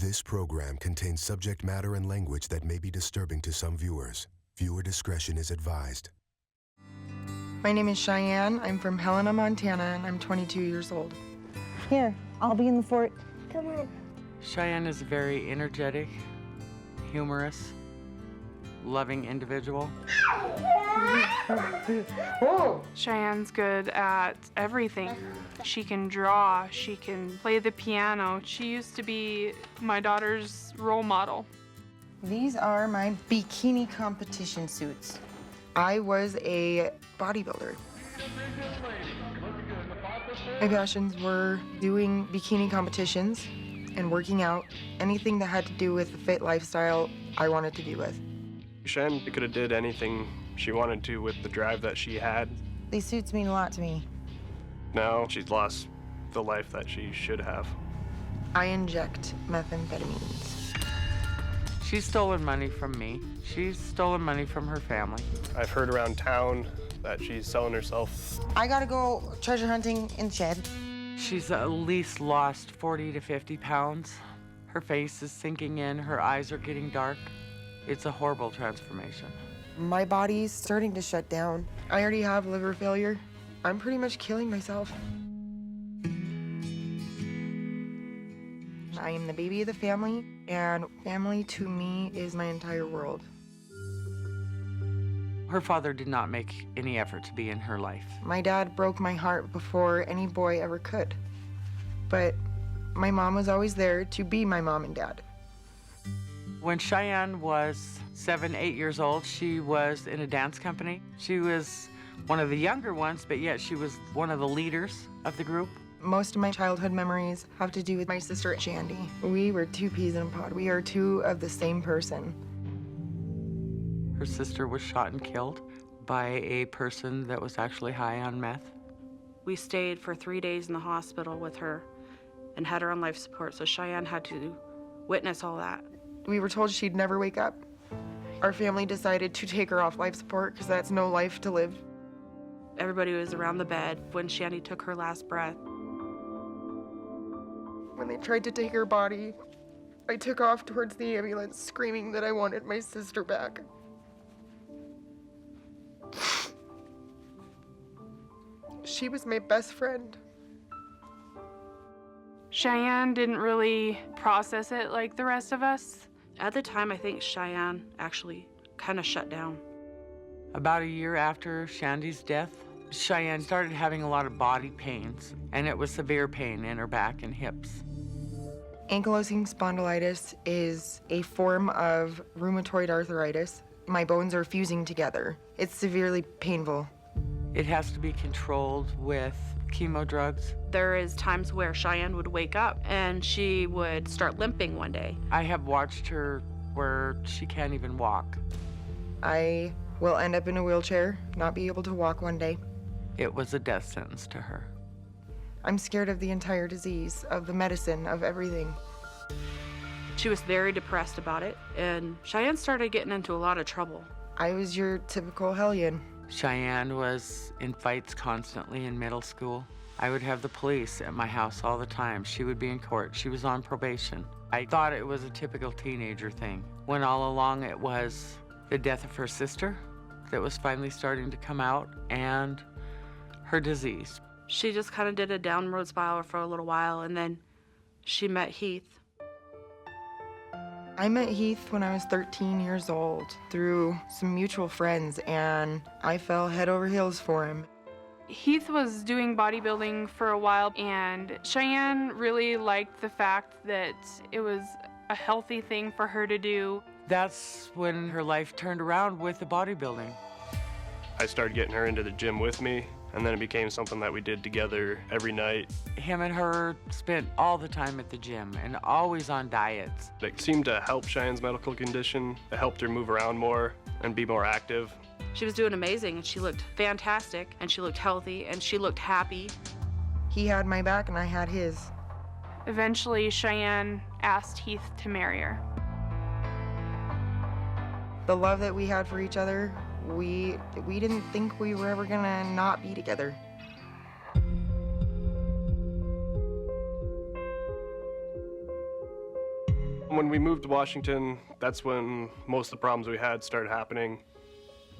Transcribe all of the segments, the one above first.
This program contains subject matter and language that may be disturbing to some viewers. Viewer discretion is advised. My name is Cheyenne. I'm from Helena, Montana, and I'm 22 years old. Here, I'll be in the fort. Come on. Cheyenne is a very energetic, humorous, loving individual. Cheyenne's good at everything. She can draw, she can play the piano. She used to be my daughter's role model. These are my bikini competition suits. I was a bodybuilder. My passions were doing bikini competitions and working out. Anything that had to do with a fit lifestyle, I wanted to be with. Shiann could have did anything she wanted to with the drive that she had. These suits mean a lot to me. Now she's lost the life that she should have. I inject methamphetamines. She's stolen money from me. She's stolen money from her family. I've heard around town that she's selling herself. I gotta go treasure hunting in the shed. She's at least lost 40 to 50 pounds. Her face is sinking in, her eyes are getting dark. It's a horrible transformation. My body's starting to shut down. I already have liver failure. I'm pretty much killing myself. I am the baby of the family, and family to me is my entire world. Her father did not make any effort to be in her life. My dad broke my heart before any boy ever could. But my mom was always there to be my mom and dad. When Cheyenne was 7, 8 years old, she was in a dance company. She was one of the younger ones, but yet she was one of the leaders of the group. Most of my childhood memories have to do with my sister, Shandy. We were two peas in a pod. We are two of the same person. Her sister was shot and killed by a person that was actually high on meth. We stayed for 3 days in the hospital with her and had her on life support, so Cheyenne had to witness all that. We were told she'd never wake up. Our family decided to take her off life support because that's no life to live. Everybody was around the bed when Shandy took her last breath. When they tried to take her body, I took off towards the ambulance screaming that I wanted my sister back. She was my best friend. Cheyenne didn't really process it like the rest of us. At the time, I think Cheyenne actually kind of shut down. About a year after Shandy's death, Cheyenne started having a lot of body pains, and it was severe pain in her back and hips. Ankylosing spondylitis is a form of rheumatoid arthritis. My bones are fusing together. It's severely painful. It has to be controlled with chemo drugs. There is times where Cheyenne would wake up and she would start limping one day. I have watched her where she can't even walk. I will end up in a wheelchair, not be able to walk one day. It was a death sentence to her. I'm scared of the entire disease, of the medicine, of everything. She was very depressed about it, and Cheyenne started getting into a lot of trouble. I was your typical hellion. Cheyenne was in fights constantly in middle school. I would have the police at my house all the time. She would be in court. She was on probation. I thought it was a typical teenager thing, when all along it was the death of her sister that was finally starting to come out, and her disease. She just kind of did a downward spiral for a little while, and then she met Heath. I met Heath when I was 13 years old through some mutual friends, and I fell head over heels for him. Heath was doing bodybuilding for a while, and Cheyenne really liked the fact that it was a healthy thing for her to do. That's when her life turned around with the bodybuilding. I started getting her into the gym with me, and then it became something that we did together every night. Him and her spent all the time at the gym and always on diets. It seemed to help Cheyenne's medical condition. It helped her move around more and be more active. She was doing amazing, and she looked fantastic, and she looked healthy, and she looked happy. He had my back and I had his. Eventually, Cheyenne asked Heath to marry her. The love that we had for each other, we didn't think we were ever gonna not be together. When we moved to Washington, that's when most of the problems we had started happening.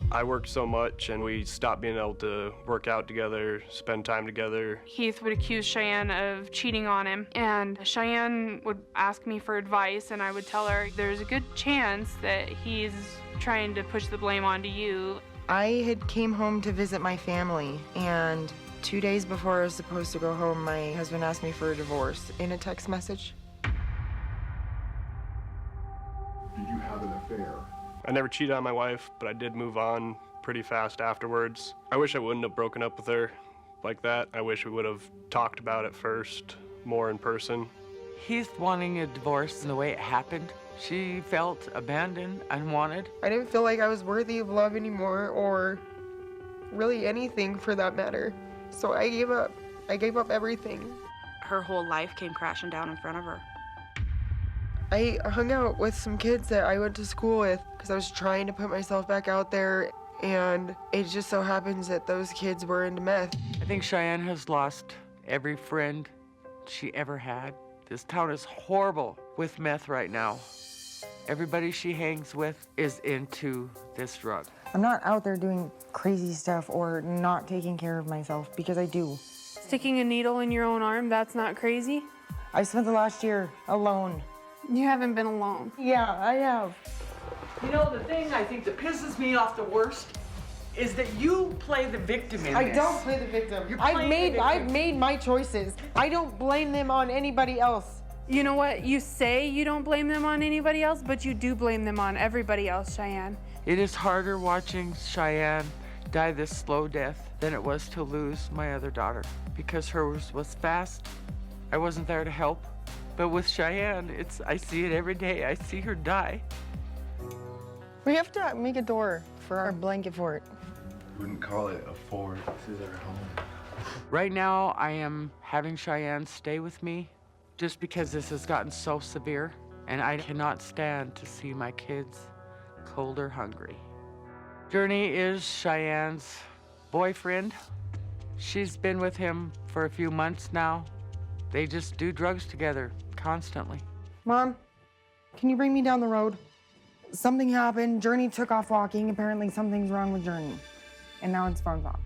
I worked so much and we stopped being able to work out together, spend time together. Heath would accuse Cheyenne of cheating on him, and Cheyenne would ask me for advice, and I would tell her there's a good chance that he's trying to push the blame onto you. I had came home to visit my family, and 2 days before I was supposed to go home, my husband asked me for a divorce in a text message. Did you have an affair? I never cheated on my wife, but I did move on pretty fast afterwards. I wish I wouldn't have broken up with her like that. I wish we would have talked about it first, more in person. Heath wanting a divorce and the way it happened, she felt abandoned, unwanted. I didn't feel like I was worthy of love anymore, or really anything for that matter. So I gave up. I gave up everything. Her whole life came crashing down in front of her. I hung out with some kids that I went to school with because I was trying to put myself back out there, and it just so happens that those kids were into meth. I think Cheyenne has lost every friend she ever had. This town is horrible with meth right now. Everybody she hangs with is into this drug. I'm not out there doing crazy stuff or not taking care of myself, because I do. Sticking a needle in your own arm, that's not crazy? I spent the last year alone. You haven't been alone. Yeah, I have. You know, the thing I think that pisses me off the worst is that you play the victim in I this. don't play the victim. You're I've playing the victim. made my choices. I don't blame them on anybody else. You know what? You say you don't blame them on anybody else, but you do blame them on everybody else, Cheyenne. It is harder watching Cheyenne die this slow death than it was to lose my other daughter, because hers was fast. I wasn't there to help. But with Cheyenne, I see it every day. I see her die. We have to make a door for our blanket fort. Wouldn't call it a fort. This is our home. Right now, I am having Cheyenne stay with me just because this has gotten so severe, and I cannot stand to see my kids cold or hungry. Journey is Cheyenne's boyfriend. She's been with him for a few months now. They just do drugs together constantly. Mom, can you bring me down the road? Something happened. Journey took off walking. Apparently something's wrong with Journey. And now his phone's off.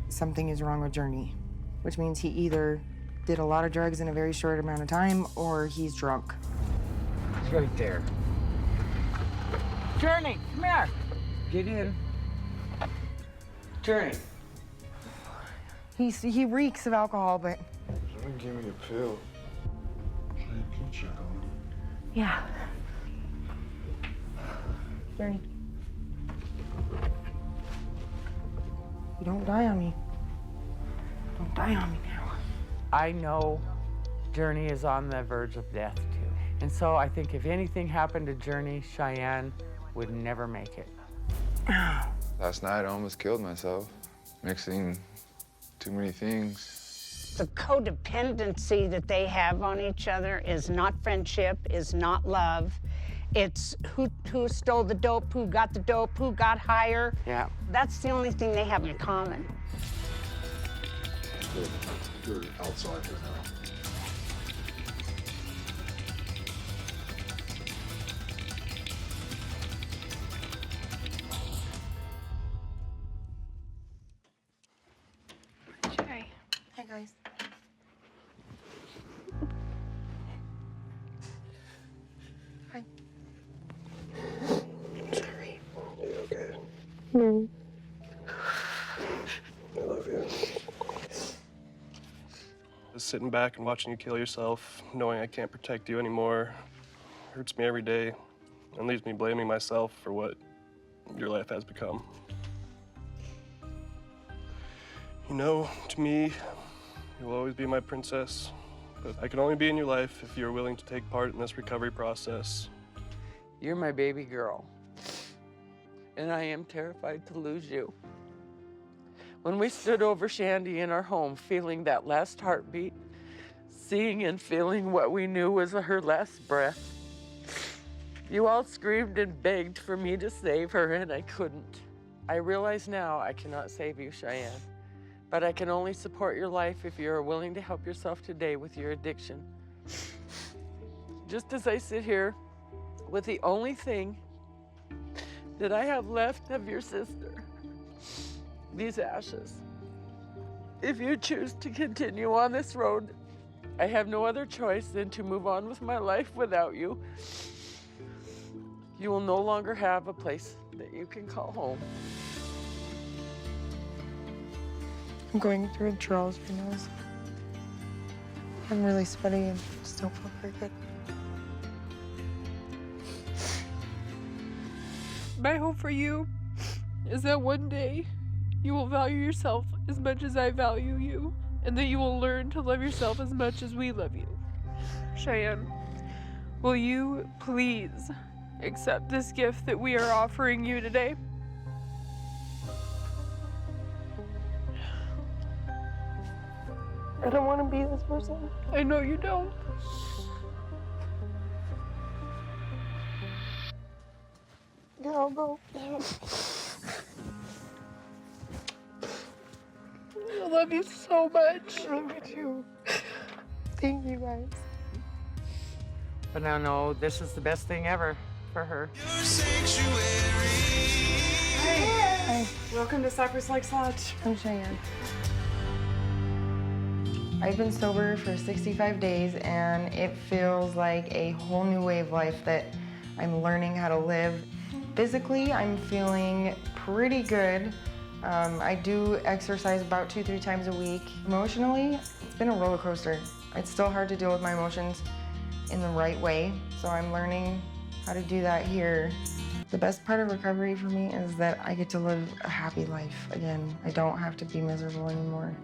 Something is wrong with Journey, which means he either did a lot of drugs in a very short amount of time, or he's drunk. It's right there. Journey, come here. Get in. Journey. He reeks of alcohol, but... Someone give me a pill. Can you check on him? Yeah. Journey. You don't die on me. Don't die on me now. I know Journey is on the verge of death too. And so I think if anything happened to Journey, Cheyenne would never make it. Last night I almost killed myself, mixing too many things. The codependency that they have on each other is not friendship, is not love. It's who stole the dope, who got the dope, who got higher. Yeah. That's the only thing they have in common. You're outside right now. Jay. Hey, guys. Hi. Sorry. Are you okay? No. I love you. Just sitting back and watching you kill yourself, knowing I can't protect you anymore, hurts me every day and leaves me blaming myself for what your life has become. You know, to me, you'll always be my princess, but I can only be in your life if you're willing to take part in this recovery process. You're my baby girl, and I am terrified to lose you. When we stood over Shandy in our home, feeling that last heartbeat, seeing and feeling what we knew was her last breath, you all screamed and begged for me to save her, and I couldn't. I realize now I cannot save you, Cheyenne, but I can only support your life if you are willing to help yourself today with your addiction. Just as I sit here with the only thing that I have left of your sister, these ashes. If you choose to continue on this road, I have no other choice than to move on with my life without you. You will no longer have a place that you can call home. I'm going through withdrawals right now. I'm really sweaty and just don't feel very good. My hope for you is that one day you will value yourself as much as I value you, and that you will learn to love yourself as much as we love you. Cheyenne, will you please accept this gift that we are offering you today? I don't want to be this person. I know you don't. Yeah, I'll go. I love you so much. I love you too. Thank you guys. But I know this is the best thing ever for her. Hi. Welcome to Cypress Lakes Lodge. I'm Cheyenne. I've been sober for 65 days, and it feels like a whole new way of life that I'm learning how to live. Physically, I'm feeling pretty good. I do exercise about 2-3 times a week. Emotionally, it's been a roller coaster. It's still hard to deal with my emotions in the right way, so I'm learning how to do that here. The best part of recovery for me is that I get to live a happy life again. I don't have to be miserable anymore.